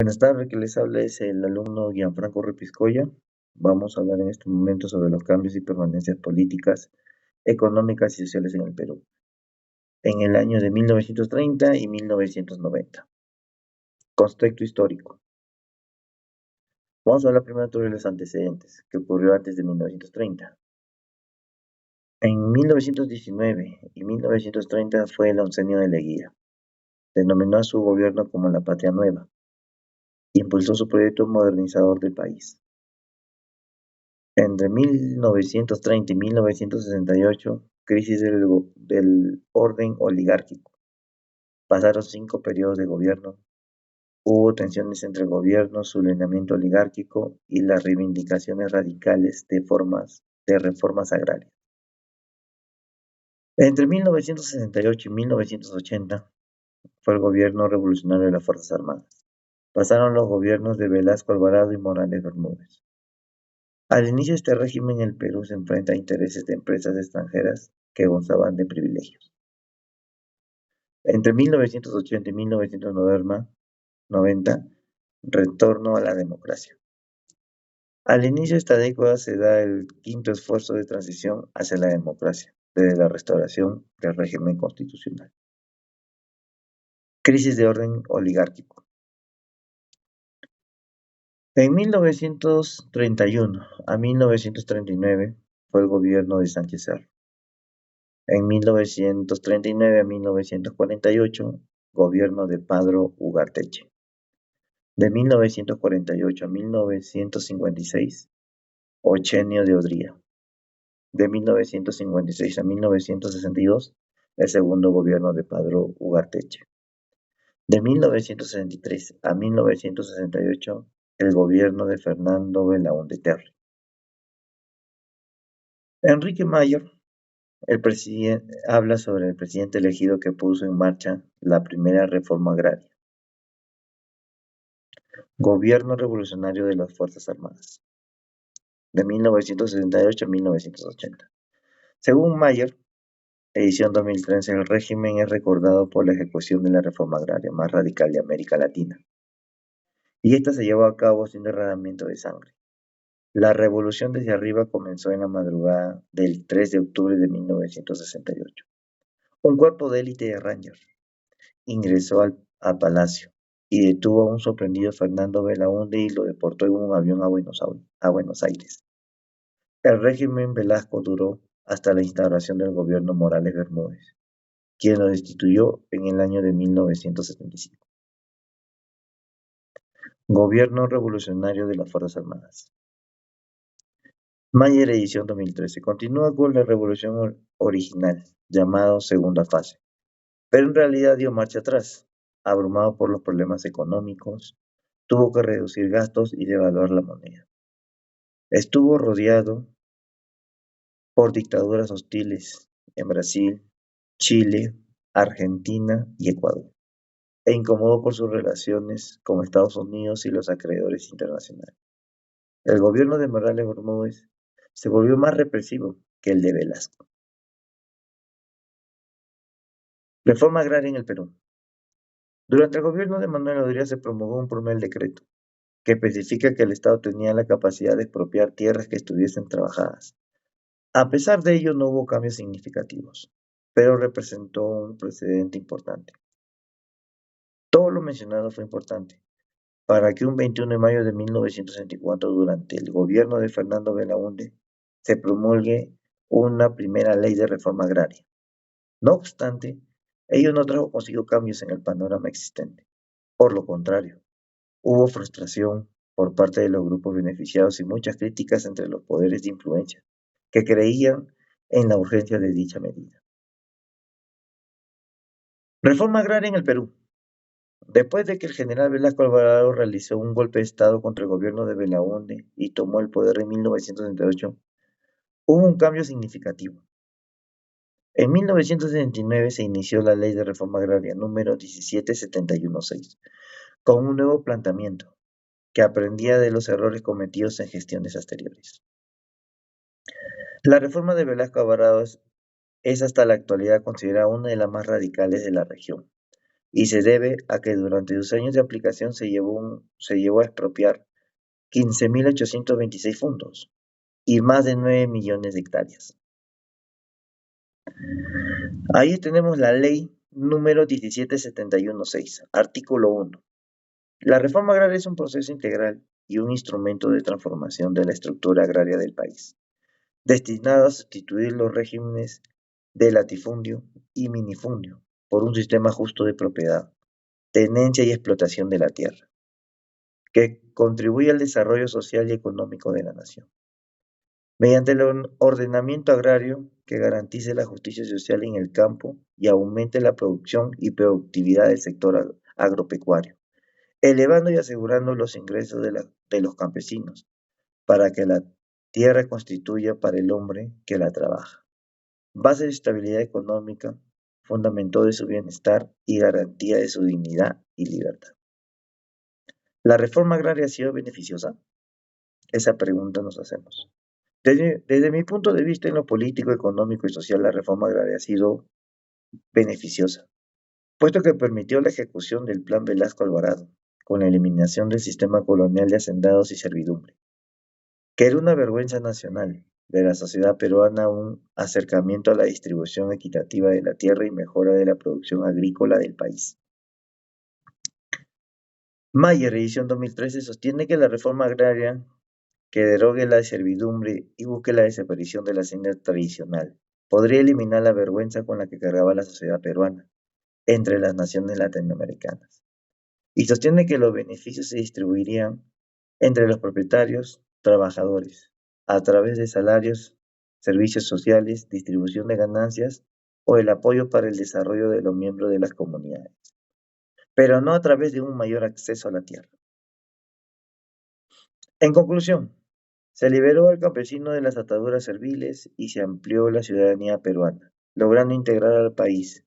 Buenas tardes, que les habla es el alumno Gianfranco Repiscoya. Vamos a hablar en este momento sobre los cambios y permanencias políticas, económicas y sociales en el Perú, en el año de 1930 y 1990. Contexto histórico. Vamos a hablar primero sobre los antecedentes, que ocurrió antes de 1930. En 1919 y 1930 fue el oncenio de Leguía. Denominó a su gobierno como la Patria Nueva. Impulsó su proyecto modernizador del país. Entre 1930 y 1968, crisis del orden oligárquico. Pasaron 5 periodos de gobierno. Hubo tensiones entre el gobierno, su lineamiento oligárquico y las reivindicaciones radicales de reformas agrarias. Entre 1968 y 1980 fue el gobierno revolucionario de las Fuerzas Armadas. Pasaron los gobiernos de Velasco Alvarado y Morales Bermúdez. Al inicio de este régimen, el Perú se enfrenta a intereses de empresas extranjeras que gozaban de privilegios. Entre 1980 y 1990, retorno a la democracia. Al inicio de esta década se da el quinto esfuerzo de transición hacia la democracia, desde la restauración del régimen constitucional. Crisis de orden oligárquico. En 1931 a 1939 fue el gobierno de Sánchez Cerro. En 1939 a 1948, gobierno de Padro Ugarteche. De 1948 a 1956, Ochenio de Odría. De 1956 a 1962, el segundo gobierno de Padro Ugarteche. De 1963 a 1968, el gobierno de Fernando Belaúnde Terry. Enrique Mayor, el presidente, habla sobre el presidente elegido que puso en marcha la primera reforma agraria. Gobierno revolucionario de las Fuerzas Armadas, de 1968 a 1980. Según Mayer, edición 2013, el régimen es recordado por la ejecución de la reforma agraria más radical de América Latina, y esta se llevó a cabo sin derramamiento de sangre. La revolución desde arriba comenzó en la madrugada del 3 de octubre de 1968. Un cuerpo de élite de Rangers ingresó al palacio y detuvo a un sorprendido Fernando Belaúnde y lo deportó en un avión a Buenos Aires. El régimen Velasco duró hasta la instauración del gobierno Morales Bermúdez, quien lo destituyó en el año de 1975. Gobierno revolucionario de las Fuerzas Armadas. Mayer edición 2013. Continúa con la revolución original, llamado segunda fase, pero en realidad dio marcha atrás. Abrumado por los problemas económicos, tuvo que reducir gastos y devaluar la moneda. Estuvo rodeado por dictaduras hostiles en Brasil, Chile, Argentina y Ecuador, e incómodo por sus relaciones con Estados Unidos y los acreedores internacionales. El gobierno de Morales Bermúdez se volvió más represivo que el de Velasco. Reforma agraria en el Perú. Durante el gobierno de Manuel Odría se promulgó un primer decreto que especifica que el Estado tenía la capacidad de expropiar tierras que estuviesen trabajadas. A pesar de ello, no hubo cambios significativos, pero representó un precedente importante. Todo lo mencionado fue importante para que un 21 de mayo de 1964, durante el gobierno de Fernando Belaúnde, se promulgue una primera ley de reforma agraria. No obstante, ello no trajo consigo cambios en el panorama existente. Por lo contrario, hubo frustración por parte de los grupos beneficiados y muchas críticas entre los poderes de influencia, que creían en la urgencia de dicha medida. Reforma agraria en el Perú. Después de que el general Velasco Alvarado realizó un golpe de Estado contra el gobierno de Belaúnde y tomó el poder en 1968, hubo un cambio significativo. En 1969 se inició la Ley de Reforma Agraria número 17716, con un nuevo planteamiento que aprendía de los errores cometidos en gestiones anteriores. La reforma de Velasco Alvarado es hasta la actualidad considerada una de las más radicales de la región. y se debe a que durante sus años de aplicación se llevó a expropiar 15.826 fundos y más de 9 millones de hectáreas. Ahí tenemos la ley número 17716, artículo 1. La reforma agraria es un proceso integral y un instrumento de transformación de la estructura agraria del país, destinado a sustituir los regímenes de latifundio y minifundio por un sistema justo de propiedad, tenencia y explotación de la tierra, que contribuye al desarrollo social y económico de la nación. Mediante el ordenamiento agrario que garantice la justicia social en el campo y aumente la producción y productividad del sector agropecuario, elevando y asegurando los ingresos de los campesinos, para que la tierra constituya para el hombre que la trabaja base de estabilidad económica, fundamento de su bienestar y garantía de su dignidad y libertad. ¿La reforma agraria ha sido beneficiosa? Esa pregunta nos hacemos. Desde mi punto de vista en lo político, económico y social, la reforma agraria ha sido beneficiosa, puesto que permitió la ejecución del Plan Velasco Alvarado, con la eliminación del sistema colonial de hacendados y servidumbre, que era una vergüenza nacional de la sociedad peruana, un acercamiento a la distribución equitativa de la tierra y mejora de la producción agrícola del país. Mayer, edición 2013, sostiene que la reforma agraria que derogue la servidumbre y busque la desaparición de la hacienda tradicional podría eliminar la vergüenza con la que cargaba la sociedad peruana entre las naciones latinoamericanas, y sostiene que los beneficios se distribuirían entre los propietarios, trabajadores, a través de salarios, servicios sociales, distribución de ganancias o el apoyo para el desarrollo de los miembros de las comunidades, pero no a través de un mayor acceso a la tierra. En conclusión, se liberó al campesino de las ataduras serviles y se amplió la ciudadanía peruana, logrando integrar al país,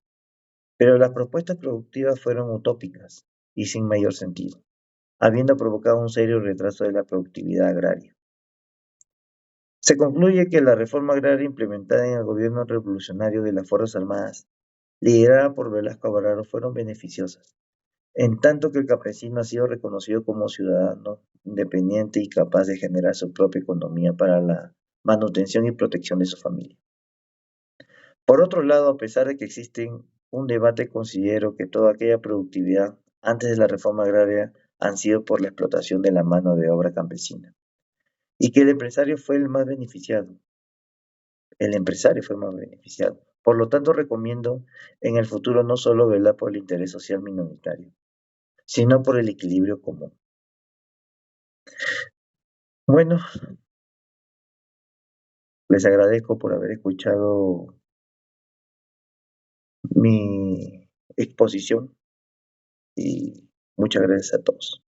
pero las propuestas productivas fueron utópicas y sin mayor sentido, habiendo provocado un serio retraso de la productividad agraria. Se concluye que la reforma agraria implementada en el gobierno revolucionario de las Fuerzas Armadas, liderada por Velasco Alvarado, fueron beneficiosas, en tanto que el campesino ha sido reconocido como ciudadano independiente y capaz de generar su propia economía para la manutención y protección de su familia. Por otro lado, a pesar de que existe un debate, considero que toda aquella productividad antes de la reforma agraria han sido por la explotación de la mano de obra campesina, y que el empresario fue el más beneficiado. El empresario fue más beneficiado. Por lo tanto, recomiendo en el futuro no solo velar por el interés social minoritario, sino por el equilibrio común. Bueno, les agradezco por haber escuchado mi exposición y muchas gracias a todos.